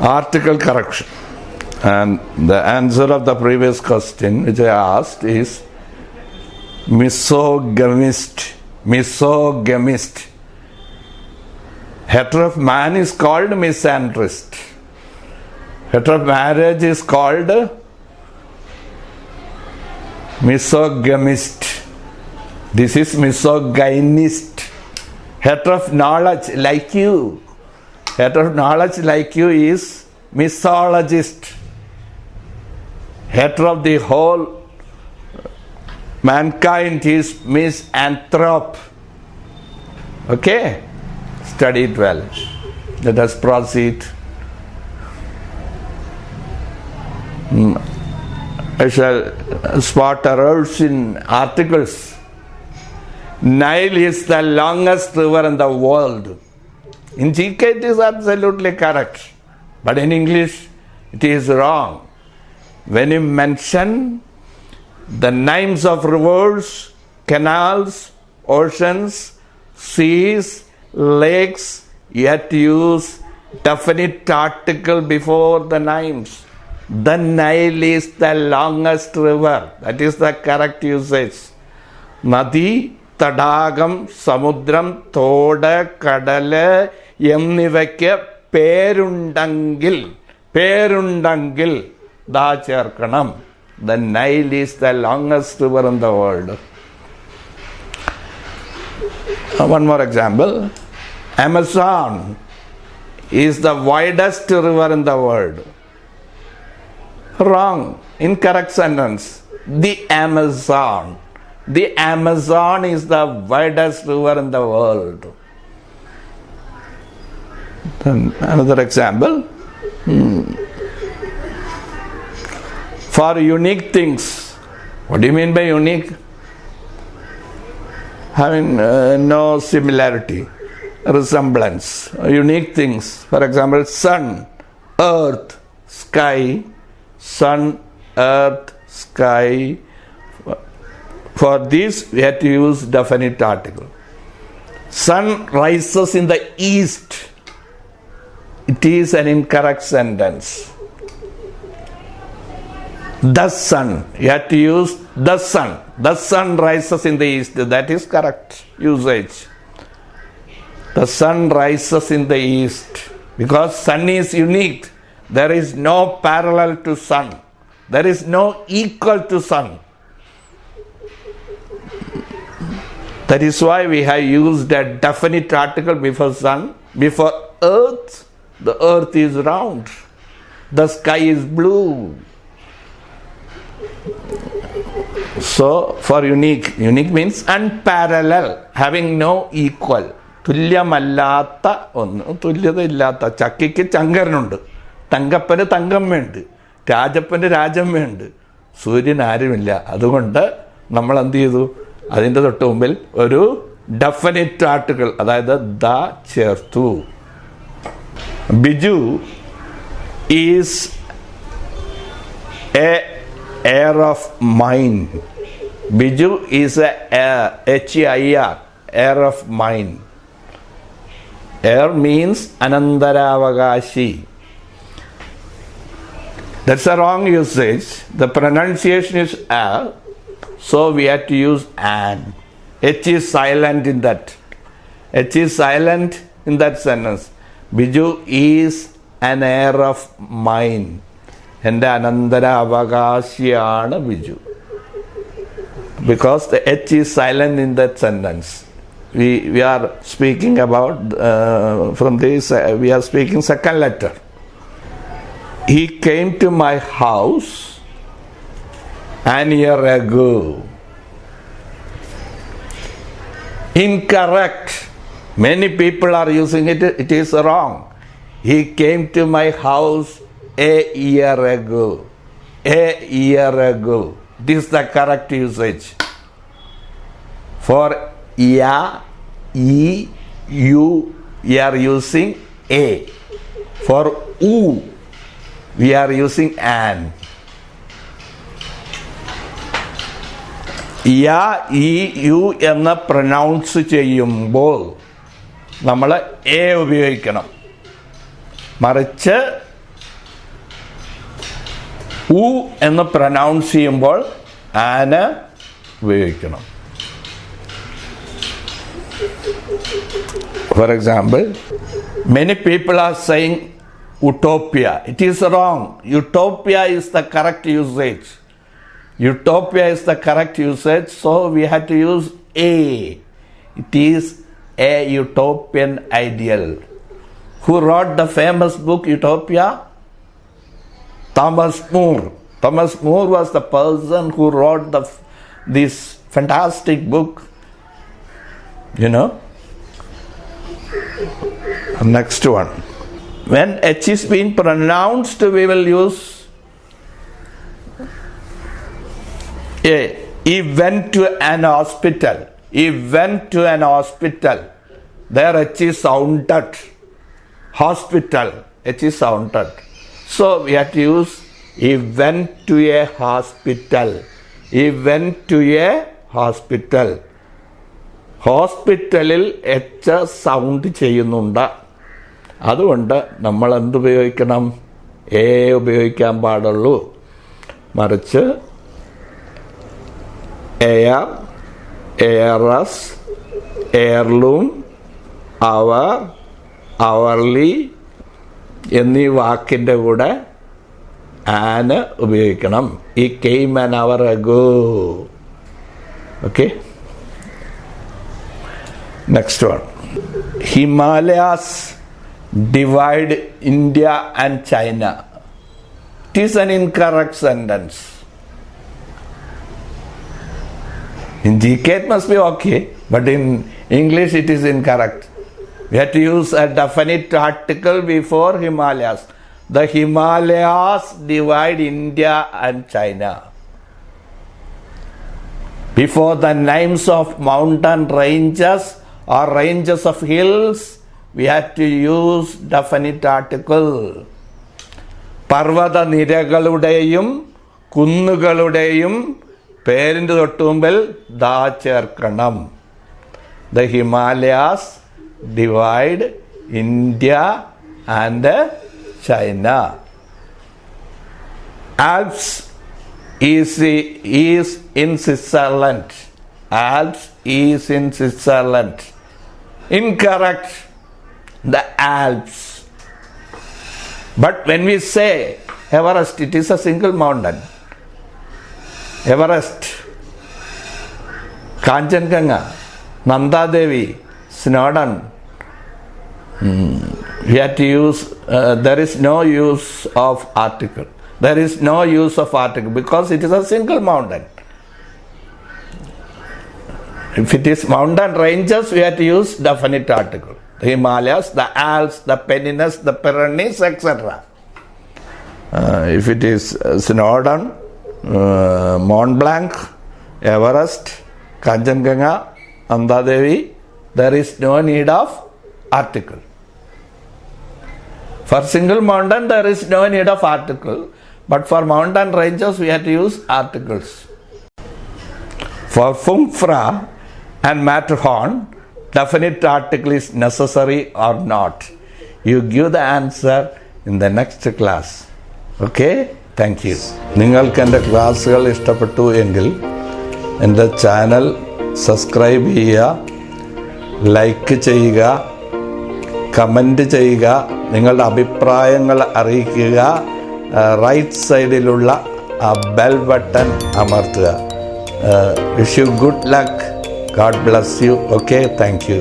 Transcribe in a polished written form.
article correction. And the answer of the previous question which I asked is misogamist. Misogamist. Heter of man is called misandrist. Heter of marriage is called misogamist. This is misogynist. Heter of knowledge like you. Heter of knowledge like you is misologist. Heter of the whole mankind is misanthrope. Okay? Study it well. Let us proceed. I shall spot errors in articles. Nile is the longest river in the world. In GK it is absolutely correct. But in English it is wrong. When you mention the names of rivers, canals, oceans, seas, lakes, you have to use definite article before the names. The Nile is the longest river. That is the correct usage. Nadi, Tadagam, Samudram, Thoda, Kadala, Yemnivake, Perundangil, Dacharkanam. The Nile is the longest river in the world. One more example. Amazon is the widest river in the world. Wrong. Incorrect sentence. The Amazon. The Amazon is the widest river in the world. Then another example. For unique things. What do you mean by unique? Having no similarity, resemblance. Unique things. For example, sun, earth, sky. Sun, earth, sky. For this we have to use definite article. Sun rises in the east. It is an incorrect sentence. The sun. You have to use the sun. The sun rises in the east. That is correct usage. The sun rises in the east. Because sun is unique. There is no parallel to sun. There is no equal to sun. That is why we have used a definite article before sun. Before earth, the earth is round. The sky is blue. So, for unique means unparalleled, having no equal. തുല്യമല്ലാത്ത ഒന്ന്, തുല്യതയില്ലാത്ത. ചക്കിക്ക് ചങ്കരനുണ്ട്, തങ്കപ്പന് തങ്കം വേണ്ട, രാജപ്പന് രാജം വേണ്ട, സൂര്യൻ ആരുമില്ല. അതുകൊണ്ട് നമ്മൾ എന്ത് ചെയ്തു? അതിൻ്റെ തൊട്ട് മുമ്പിൽ ഒരു ഡെഫിനിറ്റ് ആർട്ടിക്കിൾ, അതായത് ദ ചേർത്തു. Biju is A heir of mine. Biju is a heir, H-E-I-R, heir of mine. Heir means Anandaravagashi. That's a wrong usage. The pronunciation is heir, so we have to use an. H is silent in that. H is silent in that sentence. Biju is an heir of mine. എൻ്റെ അനന്തര അവകാശിയാണ് Biju. Because the H is silent in that sentence. We are speaking about, from this, we are speaking second letter. He came to my house an year ago. Incorrect. Many people are using it. It is wrong. He came to my house a year ago. A year ago. This is the correct usage. For ya, e, you, we are using a. For u, we are using an. Ya, e, you എന്ന് pronounce ചെയ്യുമ്പോൾ നമ്മൾ A ഉപയോഗിക്കണം. മറിച്ച് ഉ എന്ന് pronounce ചെയ്യുമ്പോൾ ആന ഉപയോഗിക്കണം. For example, many people are saying utopia. It is wrong. Utopia is the correct usage. Utopia is the correct usage, so we have to use a. It is a utopian ideal. Who wrote the famous book Utopia? Thomas More. Thomas More was the person who wrote this fantastic book. You know? Next one. When H is being pronounced, we will use A. He went to an hospital. He went to an hospital. There H is sounded. Hospital. H is sounded. So we have to use he went to a hospital. He went to a hospital. ഹോസ്പിറ്റലിൽ H sound ചെയ്യുന്നുണ്ട്. അതുകൊണ്ട് നമ്മൾ എന്തുപയോഗിക്കണം? A ഉപയോഗിക്കാൻ പാടുള്ളൂ. മറിച്ച് air, എയറസ്, എയർലൂം, അവർ, hourly എന്നീ വാക്കിൻ്റെ കൂടെ ആന് ഉപയോഗിക്കണം. ഈ came an hour ago. Okay. Next one. Himalayas divide India and China. It is an incorrect sentence. In GK it must be okay, but in English it is incorrect. We have to use a definite article before Himalayas. The Himalayas divide India and China. Before the names of mountain ranges or ranges of hills, we have to use definite article. പർവ്വത നിരകളുടെയും കുന്നുകളുടെയും പേരിൻ്റെ തൊട്ടുമുമ്പിൽ ദാ ചേർക്കണം. The Himalayas divide India and China. Alps is in Switzerland. Alps is in Switzerland. Incorrect. The Alps. But when we say Everest, it is a single mountain. Everest, Kanchenjunga, Nanda Devi, Snowdon. We have to use, there is no use of article. There is no use of article because it is a single mountain. If it is mountain ranges, we have to use definite article. The Himalayas, the Alps, the Pennines, the Pyrenees, etc. If it is Snowdon, Mont Blanc, Everest, Kanchenjunga, Nanda Devi, there is no need of article. For single mountain, there is no need of article. But for mountain ranges, we have to use articles. For Fungfra and Matterhorn, definite article is necessary or not. You give the answer in the next class. Okay? Thank you. നിങ്ങൾക്ക് എൻ്റെ ക്ലാസ്സുകൾ ഇഷ്ടപ്പെട്ടു എങ്കിൽ എൻ്റെ channel subscribe ചെയ്യുക, like ചെയ്യുക, comment ചെയ്യുക, നിങ്ങളുടെ അഭിപ്രായങ്ങൾ അറിയിക്കുക. റൈറ്റ് സൈഡിലുള്ള ആ ബെൽ ബട്ടൺ അമർത്തുക. Wish you good luck. God bless you. Okay, thank you.